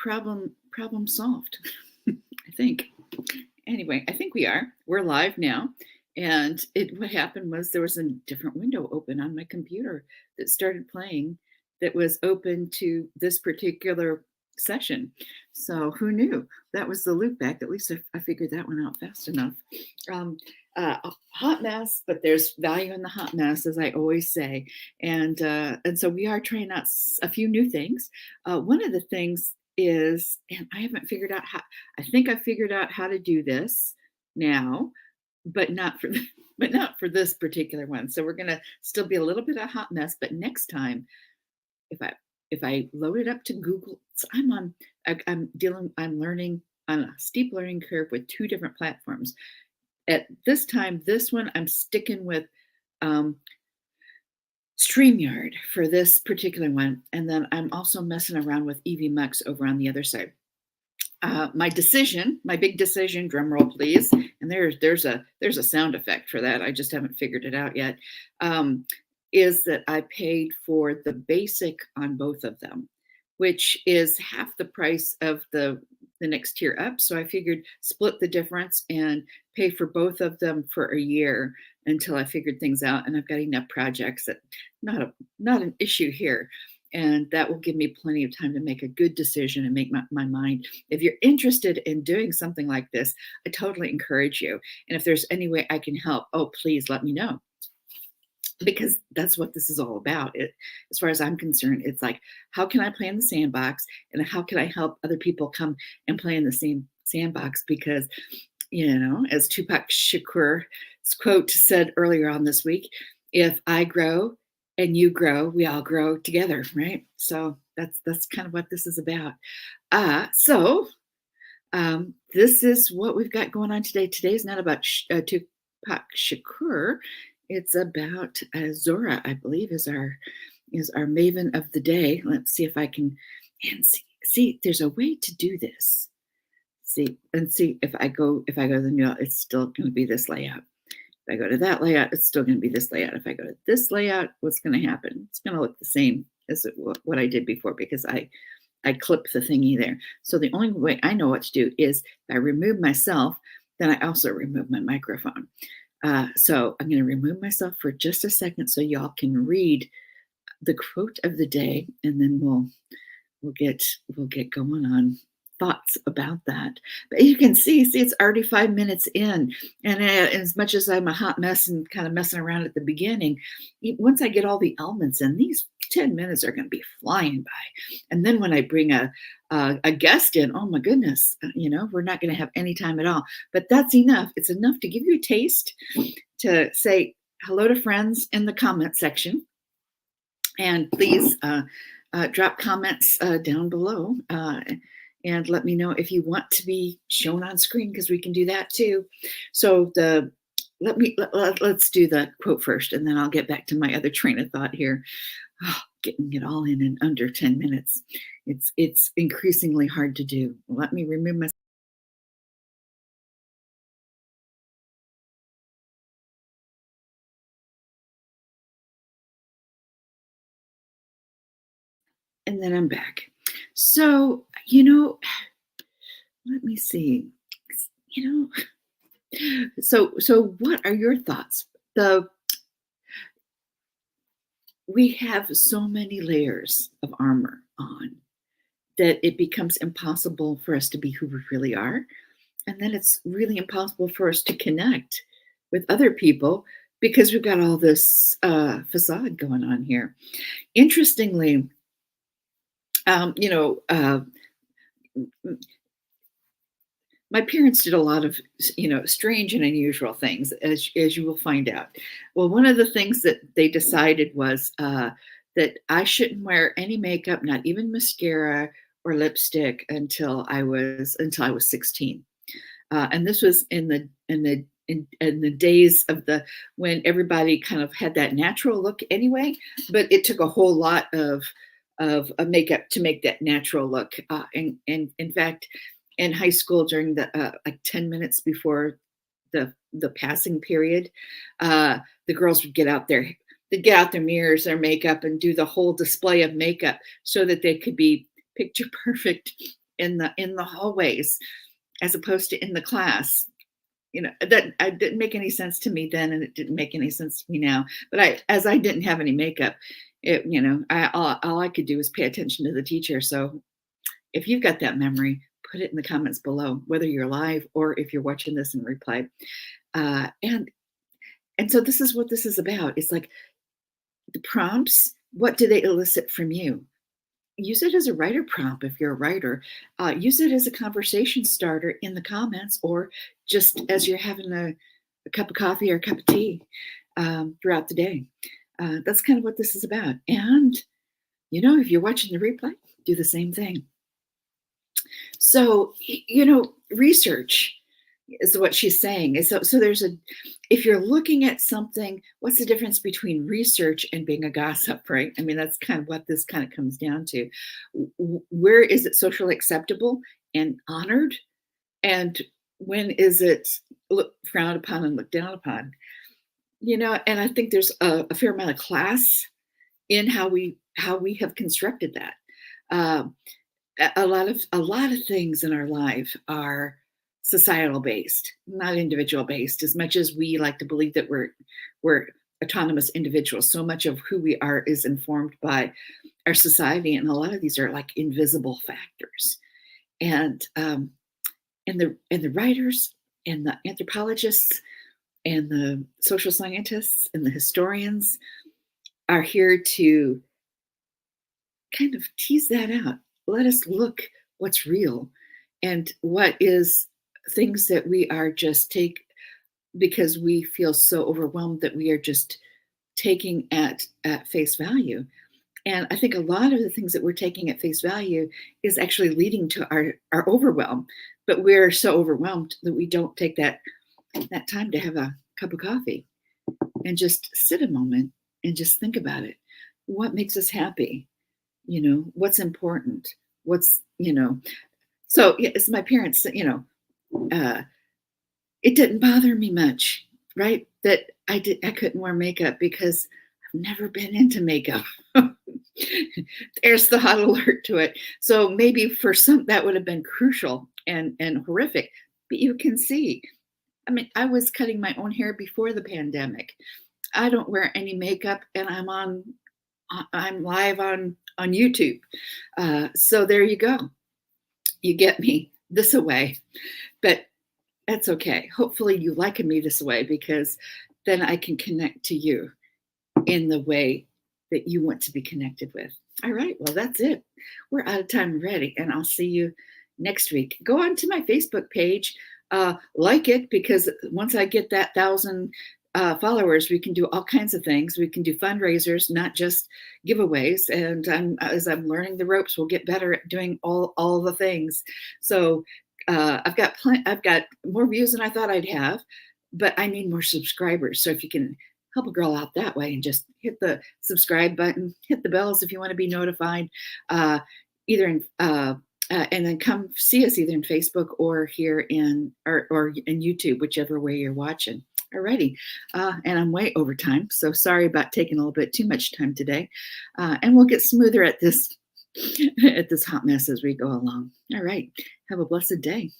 problem solved. I think. Anyway, I think we're live now. And what happened was there was a different window open on my computer that started playing that was open to this particular session. So who knew? That was the loop back. At least I figured that one out fast enough. um, a hot mess, but there's value in the hot mess, as I always say. And so we are trying out a few new things. One of the things is, and I haven't figured out how. I think I figured out how to do this now, but not for but not for this particular one. So we're gonna still be a little bit of hot mess, but next time, if I if I load it up to Google, so I'm learning on a steep learning curve with two different platforms. At this time, this one I'm sticking with um, StreamYard for this particular one, and then I'm also messing around with EVMux over on the other side. My big decision, drum roll please, and there's a sound effect for that. I just haven't figured it out yet. Is that I paid for the basic on both of them, which is half the price of the next tier up. So I figured split the difference and pay for both of them for a year until I figured things out. And I've got enough projects that not an issue here. And that will give me plenty of time to make a good decision and make my mind. If you're interested in doing something like this, I totally encourage you. And if there's any way I can help, oh, please let me know, because that's what this is all about. As far as I'm concerned, it's like, how can I play in the sandbox, and how can I help other people come and play in the same sandbox? Because, as Tupac Shakur's quote said earlier on this week, if I grow and you grow, we all grow together, right? So that's kind of what this is about. This is what we've got going on today. Today's not about Tupac Shakur. It's about Zora, I believe, is our maven of the day. Let's see if I can and see. There's a way to do this. See if I go to the new, it's still going to be this layout. If I go to that layout, it's still going to be this layout. If I go to this layout, what's going to happen? It's going to look the same as what I did before, because I clip the thingy there. So the only way I know what to do is if I remove myself, then I also remove my microphone. So I'm going to remove myself for just a second so y'all can read the quote of the day, and then we'll get going on thoughts about that. But you can see it's already 5 minutes in, and as much as I'm a hot mess and kind of messing around at the beginning, once I get all the elements in, these 10 minutes are going to be flying by. And then when I bring a guest in, oh my goodness, we're not going to have any time at all. But that's enough. It's enough to give you a taste, to say hello to friends in the comment section. And please drop comments down below, and let me know if you want to be shown on screen, because we can do that too. So let's do the quote first, and then I'll get back to my other train of thought here. Oh, getting it all in under 10 minutes. It's increasingly hard to do. Let me remove my. And then I'm back. So, let me see. So what are your thoughts? We have so many layers of armor on that it becomes impossible for us to be who we really are. And then it's really impossible for us to connect with other people because we've got all this facade going on here. Interestingly, my parents did a lot of, strange and unusual things, as you will find out. Well, one of the things that they decided was that I shouldn't wear any makeup, not even mascara or lipstick, until I was 16. And this was in the days of when everybody kind of had that natural look anyway, but it took a whole lot of makeup to make that natural look. And in fact, in high school, during the like 10 minutes before the passing period, the girls would get out their mirrors, their makeup, and do the whole display of makeup so that they could be picture perfect in the hallways as opposed to in the class. That I didn't make any sense to me then, and it didn't make any sense to me now. But as I didn't have any makeup, all I could do was pay attention to the teacher. So if you've got that memory, put it in the comments below, whether you're live or if you're watching this in replay. Uh, and and so this is what this is about. It's like the prompts. What do they elicit from you? Use it as a writer prompt if you're a writer. Use it as a conversation starter in the comments, or just as you're having a cup of coffee or a cup of tea throughout the day. That's kind of what this is about. And, if you're watching the replay, do the same thing. So, research is what she's saying. So if you're looking at something, what's the difference between research and being a gossip, right? I mean, that's kind of what this kind of comes down to. Where is it socially acceptable and honored? And when is it frowned upon and looked down upon? And I think there's a fair amount of class in how we have constructed that. A lot of things in our life are societal based, not individual based, as much as we like to believe that we're autonomous individuals. So much of who we are is informed by our society, and a lot of these are like invisible factors. And the writers and the anthropologists and the social scientists and the historians are here to kind of tease that out. Let us look what's real and what is things that we are just because we feel so overwhelmed that we are just taking at face value. And I think a lot of the things that we're taking at face value is actually leading to our overwhelm. But we're so overwhelmed that we don't take that time to have a cup of coffee and just sit a moment and just think about it. What makes us happy? What's important? So it's my parents, it didn't bother me much, right? That I couldn't wear makeup because I've never been into makeup. There's the hot alert to it. So maybe for some that would have been crucial and horrific, but you can see, I mean, I was cutting my own hair before the pandemic. I don't wear any makeup, and I'm live on YouTube. So there you go. You get me this way, but that's okay. Hopefully you like me this way, because then I can connect to you in the way that you want to be connected with. All right. Well, that's it. We're out of time already, and I'll see you next week. Go on to my Facebook page, like it, because once I get that 1,000 followers, we can do all kinds of things. We can do fundraisers, not just giveaways. And as I'm learning the ropes, we'll get better at doing all the things. So I've got more views than I thought I'd have, but I need more subscribers. So if you can help a girl out that way and just hit the subscribe button, hit the bells if you want to be notified, and then come see us either in Facebook or here in YouTube, whichever way you're watching. Alrighty, and I'm way over time, so sorry about taking a little bit too much time today, and we'll get smoother at this hot mess as we go along. All right, have a blessed day.